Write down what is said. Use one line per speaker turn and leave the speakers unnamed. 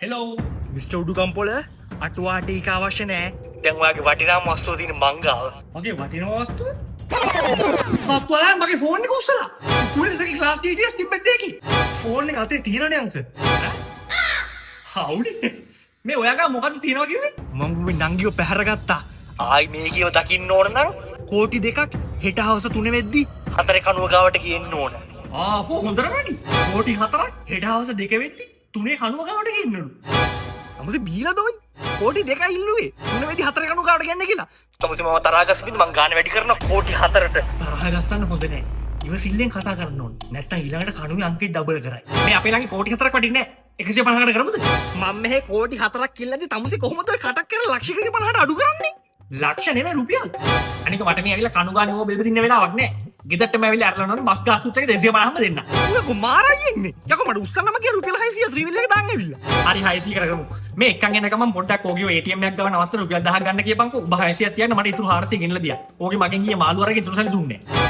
Hello mister උඩුකම්පොල අටුවාට ඒක අවශ්‍ය නෑ. දැන් ඔයාගේ වටිනා වස්තුව තියෙන මංගාව. මගේ වටිනා වස්තුව? මත්වලා මගේ ෆෝන් එක උස්සලා. කුලේසගේ ක්ලාස් ඩීටේල්ස් තිබ්බෙත් ඒකේ. ෆෝන් එක අතේ තියෙනනේ අංක. හවුනේ. මේ ඔයාගා මොකද්ද තියනවා කිව්වේ? මම මේ නංගිව පැහැරගත්තා. ආයි මේකියව දකින්න ඕන නම් කෝටි 2ක් හෙට හවස 3 වෙද්දි 4 කණුව ගාවට ගේන්න ඕන. ආපෝ හොඳට වැඩි. කෝටි 4ක් හෙට හවස 2 වෙද්දි 3 කණුව ගාවට ගේන්නලු. අමුසේ බීලාද ඔයි? කෝටි 2යි ඉල්ලුවේ. 3 වෙද්දි 4 කණුව ගාවට ගන්න කියලා. අමුසේ මම තරහා ගස්සපින්ද මං ගාන වැඩි කරනවා කෝටි 4ට. තරහා ගස්සන්න හොඳ නෑ. ඉවසිල්ලෙන් කතා කරන්න ඕන. නැත්තම් ඊළඟට කණුවේ අංකෙ ඩබල් කරයි. මේ අපේ ළඟ කෝටි 4ක් වටින්නේ නෑ. 150කට කරමුද? මම මෙහෙ කෝටි 4ක් කිල්ලද්දි තමුසේ කොහොමද ඔය කටක් කරලා ලක්ෂ 150ට අඩු කරන්නේ? ලක්ෂ නෙමෙයි රුපියල්. අනික මට මේ ඇවිල්ලා කණු ගානේ ඕව බෙල්බ දින්න වෙලාවක් නෑ. ගෙදරටම ඇවිල්ලා අරලා නෝන බස් ගාස්තුත් එක 250ම දෙන්න. ඔය කුමාරයි එන්නේ. යකෝ මට උස්සන්නම කිය රුපියල් 600 ත්‍රිවිල් එක දාන්න ඇවිල්ලා. හරි 600 කට කරමු. මේ එක්කන් එනකම මම පොඩ්ඩක් ඕගියෝ ATM එකක් ගාව නවත්තලා රුපියල් 1000ක් ගන්න කියපන්කෝ. ඔබ 600ක් තියන්න මට ඉතුරු 400 ගෙනලා දියා. ඕගේ මගෙන් ගියේ මාළු අරගෙන ඉතුරු සල්ලි දුන්නේ නෑ.